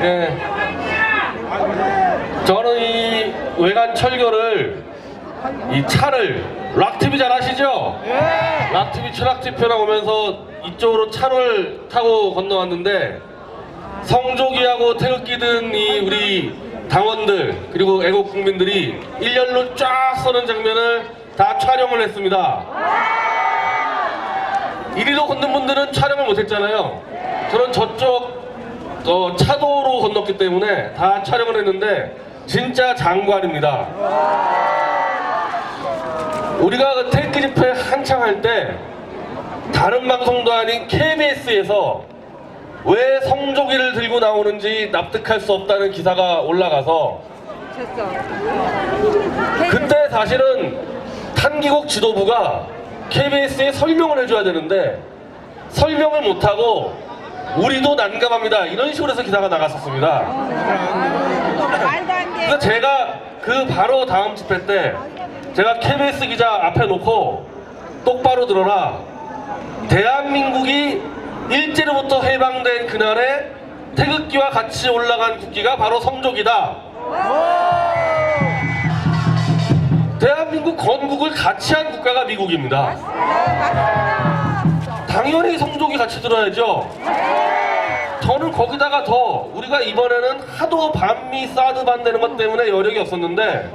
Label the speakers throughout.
Speaker 1: 예. 저는 이 외관 철교를 이 차를 락TV 잘 아시죠? 락TV 추락지표랑 오면서 이쪽으로 차를 타고 건너왔는데 성조기하고 태극기 든 이 우리 당원들 그리고 애국 국민들이 일렬로 쫙 서는 장면을 다 촬영을 했습니다. 이리로 걷는 분들은 촬영을 못했잖아요. 저는 저쪽 차도로 건넜기 때문에 다 촬영을 했는데 진짜 장관입니다. 우리가 그 태극기 집회 한창 할 때 다른 방송도 아닌 KBS에서 왜 성조기를 들고 나오는지 납득할 수 없다는 기사가 올라가서 그때 사실은 탄기국 지도부가 KBS에 설명을 해줘야 되는데 설명을 못하고 우리도 난감합니다 이런 식으로 해서 기사가 나갔었습니다. 그래서 제가 그 바로 다음 집회 때 제가 KBS 기자 앞에 놓고 똑바로 들어라. 대한민국이 일제로부터 해방된 그날에 태극기와 같이 올라간 국기가 바로 성조기다. 대한민국 건국을 같이 한 국가가 미국입니다. 당연히 성조기 같이 들어야죠. 저는 거기다가 더 우리가 이번에는 하도 반미 사드 반대는 것 때문에 여력이 없었는데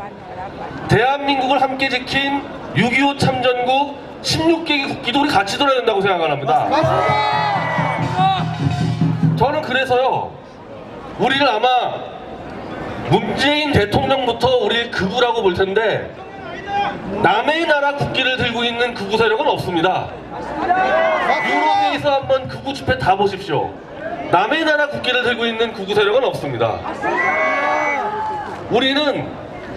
Speaker 1: 대한민국을 함께 지킨 6.25 참전국 16개의 국기도 우리 같이 들어야 된다고 생각을 합니다. 저는 그래서요, 우리를 아마 문재인 대통령부터 우리를 극우라고 볼 텐데 남의 나라 국기를 들고 있는 극우 세력은 없습니다. 유럽에서 한번 극우 집회 다 보십시오. 남의 나라 국기를 들고 있는 극우 세력은 없습니다. 우리는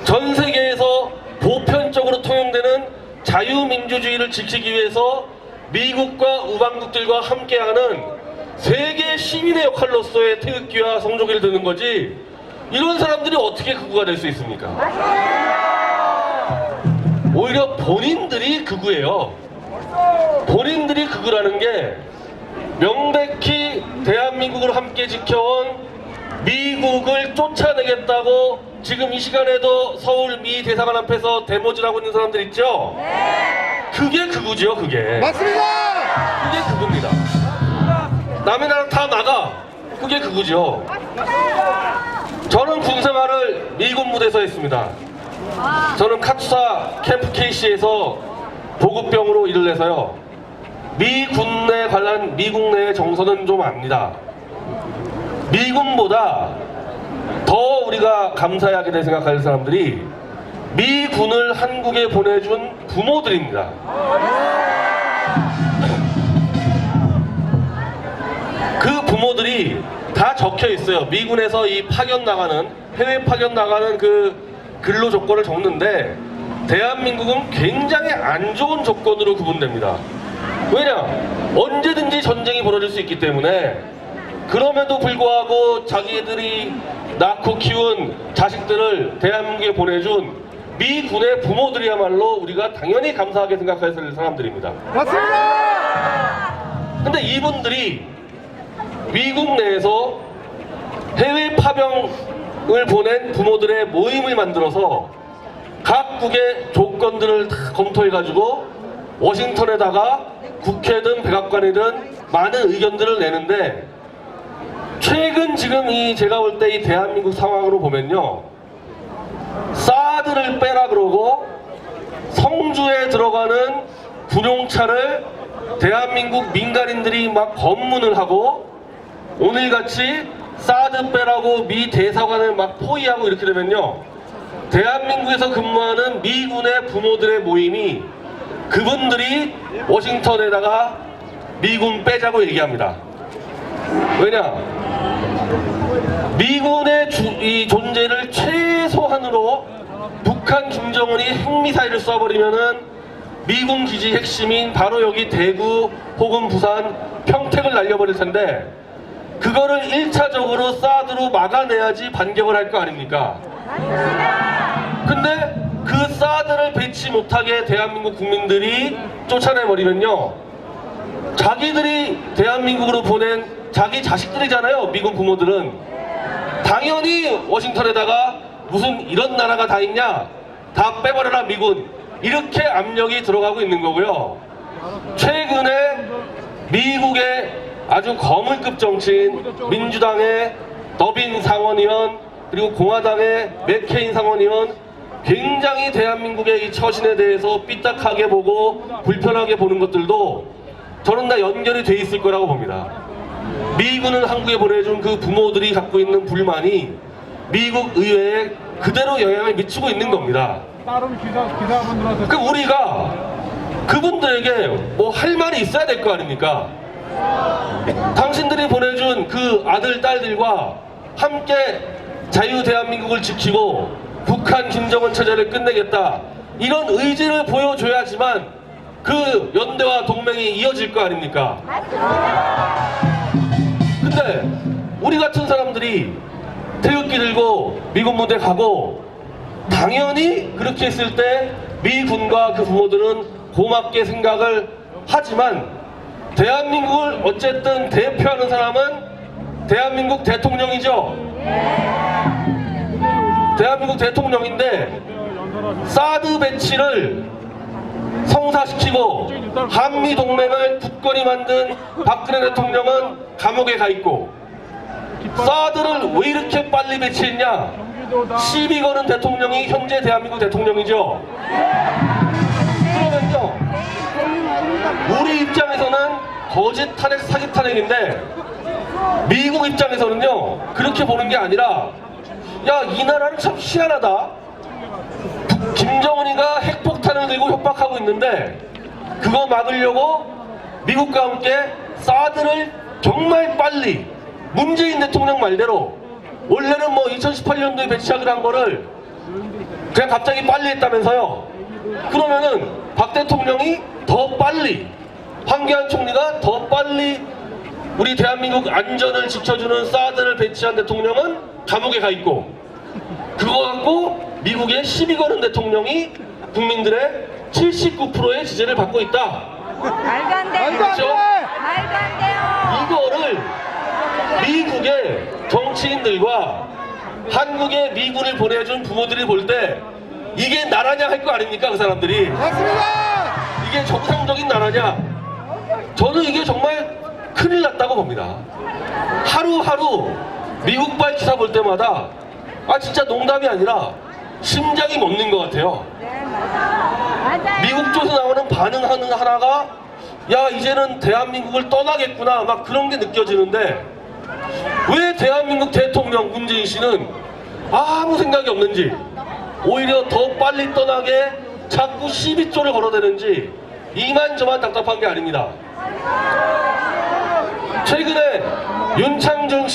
Speaker 1: 전 세계에서 보편적으로 통용되는 자유민주주의를 지키기 위해서 미국과 우방국들과 함께하는 세계 시민의 역할로서의 태극기와 성조기를 드는 거지 이런 사람들이 어떻게 극우가 될 수 있습니까? 오히려 본인들이 극우예요. 본인들이 극우라는 게 명백히 대한민국을 함께 지켜온 미국을 쫓아내겠다고 지금 이 시간에도 서울 미 대사관 앞에서 데모질하고 있는 사람들 있죠? 그게 극우죠, 그게.
Speaker 2: 맞습니다.
Speaker 1: 그게 극우입니다. 남의 나라 다 나가. 그게 극우죠. 저는 군생활을 미군 무대에서 했습니다. 저는 카투사 캠프 KC에서 보급병으로 일을 해서요. 미군 내 관련 미국 내의 정서는 좀 압니다. 미군보다 더 우리가 감사하게 될 생각할 사람들이 미군을 한국에 보내준 부모들입니다. 그 부모들이 다 적혀 있어요. 미군에서 이 파견 나가는 해외 파견 나가는 그 근로 조건을 적는데 대한민국은 굉장히 안 좋은 조건으로 구분됩니다. 왜냐? 언제든지 전쟁이 벌어질 수 있기 때문에. 그럼에도 불구하고 자기들이 낳고 키운 자식들을 대한민국에 보내준 미군의 부모들이야말로 우리가 당연히 감사하게 생각해야 될 사람들입니다.
Speaker 2: 맞습니다.
Speaker 1: 근데 이분들이 미국 내에서 해외 파병을 보낸 부모들의 모임을 만들어서 각국의 조건들을 다 검토해가지고 워싱턴에다가 국회든 백악관이든 많은 의견들을 내는데 최근 지금 이 제가 볼 때 이 대한민국 상황으로 보면요, 사드를 빼라 그러고 성주에 들어가는 군용차를 대한민국 민간인들이 막 검문을 하고 오늘같이 사드 빼라고 미 대사관을 막 포위하고 이렇게 되면요, 대한민국에서 근무하는 미군의 부모들의 모임이 그분들이 워싱턴에다가 미군 빼자고 얘기합니다. 왜냐? 미군의 이 존재를 최소한으로 북한 김정은이 핵미사일을 쏴버리면은 미군 기지 핵심인 바로 여기 대구 혹은 부산 평택을 날려버릴 텐데 그거를 1차적으로 사드로 막아내야지 반격을 할 거 아닙니까? 근데 그 사드를 배치 못하게 대한민국 국민들이 쫓아내버리면요, 자기들이 대한민국으로 보낸 자기 자식들이잖아요. 미군 부모들은 당연히 워싱턴에다가 무슨 이런 나라가 다 있냐, 다 빼버려라 미군, 이렇게 압력이 들어가고 있는 거고요. 최근에 미국의 아주 거물급 정치인 민주당의 더빈 상원의원, 그리고 공화당의 맥케인 상원의원, 굉장히 대한민국의 이 처신에 대해서 삐딱하게 보고 불편하게 보는 것들도 저는 다 연결이 돼 있을 거라고 봅니다. 미군을 한국에 보내준 그 부모들이 갖고 있는 불만이 미국 의회에 그대로 영향을 미치고 있는 겁니다.
Speaker 2: 다른 기사분들한테
Speaker 1: 그 우리가 그분들에게 뭐 할 말이 있어야 될 거 아닙니까? 당신들이 보내준 그 아들, 딸들과 함께 자유 대한민국을 지키고 북한 김정은 체제를 끝내겠다, 이런 의지를 보여줘야지만 그 연대와 동맹이 이어질 거 아닙니까? 근데 우리 같은 사람들이 태극기 들고 미군 무대 가고, 당연히 그렇게 했을 때 미군과 그 부모들은 고맙게 생각을 하지만, 대한민국을 어쨌든 대표하는 사람은 대한민국 대통령이죠. 대한민국 대통령인데 사드 배치를 성사시키고 한미동맹을 굳건히 만든 박근혜 대통령은 감옥에 가 있고, 사드를 왜 이렇게 빨리 배치했냐, 시비 거는 대통령이 현재 대한민국 대통령이죠. 그러면요, 우리 입장에서는 거짓 탄핵, 사기 탄핵인데 미국 입장에서는요 그렇게 보는 게 아니라, 야, 이 나라는 참 희한하다. 김정은이가 핵폭탄을 들고 협박하고 있는데 그거 막으려고 미국과 함께 사드를 정말 빨리, 문재인 대통령 말대로 원래는 뭐 2018년도에 배치하기로 한 거를 그냥 갑자기 빨리 했다면서요. 그러면은 박 대통령이 더 빨리, 황교안 총리가 더 빨리 우리 대한민국 안전을 지켜주는 사드를 배치한 대통령은 감옥에 가 있고, 그거 갖고 미국의 시비 거는 대통령이 국민들의 79%의 지지를 받고 있다.
Speaker 3: 말도 안 돼.
Speaker 1: 그렇죠?
Speaker 3: 말도 안 돼요.
Speaker 1: 이거를 미국의 정치인들과 한국의 미군을 보내준 부모들이 볼 때 이게 나라냐 할 거 아닙니까? 그 사람들이.
Speaker 2: 맞습니다.
Speaker 1: 이게 정상적인 나라냐? 저는 이게 정말 큰일 났다고 봅니다. 하루하루 미국발 기사 볼 때마다 진짜 농담이 아니라 심장이 멎는 것 같아요.
Speaker 3: 맞아요.
Speaker 1: 미국 쪽에서 나오는 반응하는 하나가, 야, 이제는 대한민국을 떠나겠구나, 막 그런 게 느껴지는데, 왜 대한민국 대통령 문재인 씨는 아무 생각이 없는지, 오히려 더 빨리 떠나게 자꾸 시비조를 걸어대는지 이만저만 답답한 게 아닙니다. 최근에 윤창중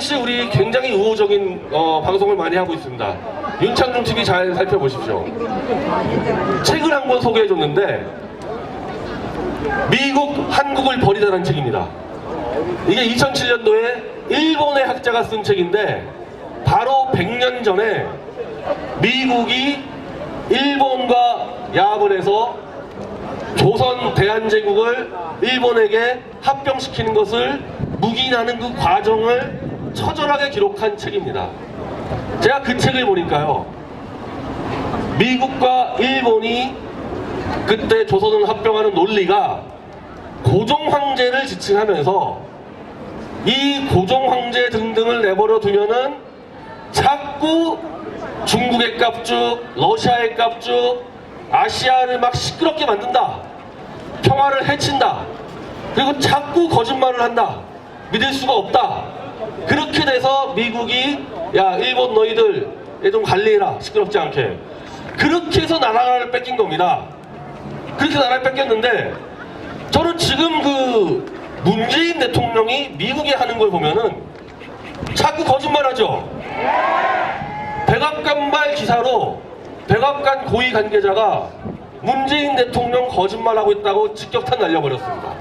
Speaker 1: 씨, 우리 굉장히 우호적인 방송을 많이 하고 있습니다. 윤창중 TV 잘 살펴보십시오. 책을 한 권 소개해줬는데, 미국, 한국을 버리다라는 책입니다. 이게 2007년도에 일본의 학자가 쓴 책인데, 바로 100년 전에 미국이 일본과 야합을 해서 조선 대한제국을 일본에게 합병시키는 것을 묵인하는 그 과정을 처절하게 기록한 책입니다. 제가 그 책을 보니까요, 미국과 일본이 그때 조선을 합병하는 논리가 고종황제를 지칭하면서 이 고종황제 등등을 내버려 두면은 자꾸 중국의 깝죽, 러시아의 깝죽, 아시아를 막 시끄럽게 만든다, 평화를 해친다, 그리고 자꾸 거짓말을 한다, 믿을 수가 없다. 그렇게 돼서 미국이, 야, 일본 너희들 얘 좀 관리해라, 시끄럽지 않게. 그렇게 해서 나라를 뺏긴 겁니다. 그렇게 나라를 뺏겼는데, 저는 지금 그 문재인 대통령이 미국에 하는 걸 보면은 자꾸 거짓말하죠. 백악관발 기사로 백악관 고위 관계자가 문재인 대통령 거짓말하고 있다고 직격탄 날려버렸습니다.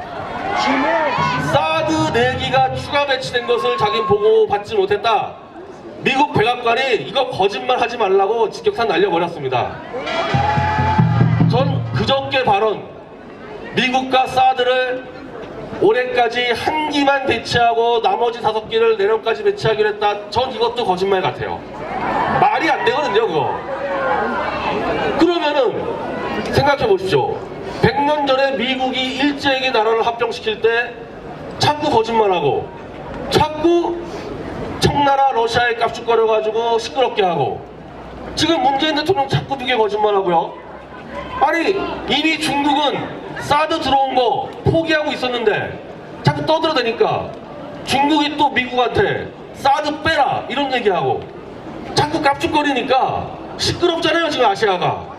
Speaker 1: 사드 4기가 추가 배치된 것을 자기는 보고 받지 못했다. 미국 백악관이 이거 거짓말하지 말라고 직격탄 날려버렸습니다. 전 그저께 발언, 미국과 사드를 올해까지 한 기만 배치하고 나머지 5기를 내년까지 배치하기로 했다. 전 이것도 거짓말 같아요. 말이 안 되거든요, 그거. 그러면은 생각해 보십시오. 100년 전에 미국이 일제에게 나라를 합병시킬 때 자꾸 거짓말하고 자꾸 청나라 러시아에 깝죽거려가지고 시끄럽게 하고 지금 문재인 대통령 자꾸 그게 거짓말하고요. 아니 이미 중국은 사드 들어온 거 포기하고 있었는데 자꾸 떠들어대니까 중국이 또 미국한테 사드 빼라 이런 얘기하고 자꾸 깝죽거리니까 시끄럽잖아요 지금 아시아가.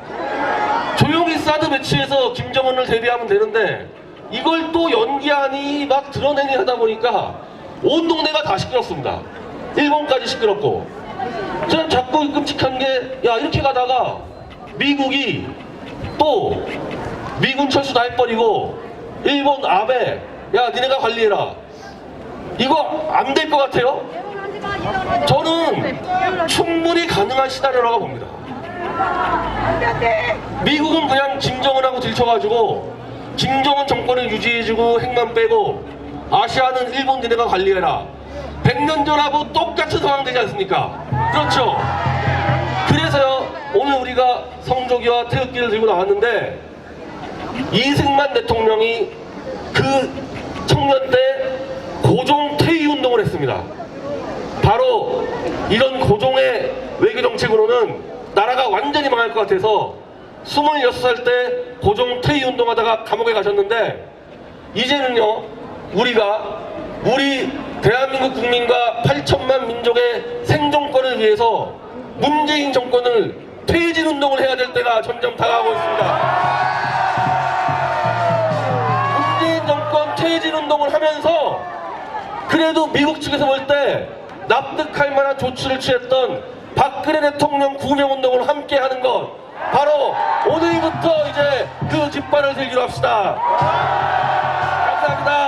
Speaker 1: 조용히 사드 배치해서 김정은을 대비하면 되는데 이걸 또 연기하니 막 드러내니 하다 보니까 온 동네가 다 시끄럽습니다. 일본까지 시끄럽고. 저는 자꾸 끔찍한 게 야 이렇게 가다가 미국이 또 미군 철수 다 해버리고 일본 아베 야 니네가 관리해라 이거 안 될 것 같아요? 저는 충분히 가능한 시나리오라고 봅니다. 미국은 그냥 김정은하고 들쳐가지고 김정은 정권을 유지해주고 핵만 빼고 아시아는 일본 니네가 관리해라. 100년 전하고 똑같은 상황 되지 않습니까? 그렇죠? 그래서요 오늘 우리가 성조기와 태극기를 들고 나왔는데 이승만 대통령이 그 청년 때 고종 퇴위 운동을 했습니다. 바로 이런 고종의 외교 정책으로는 나라가 완전히 망할 것 같아서 26살 때 고종 퇴위 운동하다가 감옥에 가셨는데 이제는요 우리 대한민국 국민과 8천만 민족의 생존권을 위해서 문재인 정권을 퇴진 운동을 해야 될 때가 점점 다가오고 있습니다. 문재인 정권 퇴진 운동을 하면서 그래도 미국 측에서 볼 때 납득할 만한 조치를 취했던 박근혜 대통령 구명 운동을 함께 하는 것 바로 오늘부터 이제 그 깃발을 들기로 합시다. 감사합니다.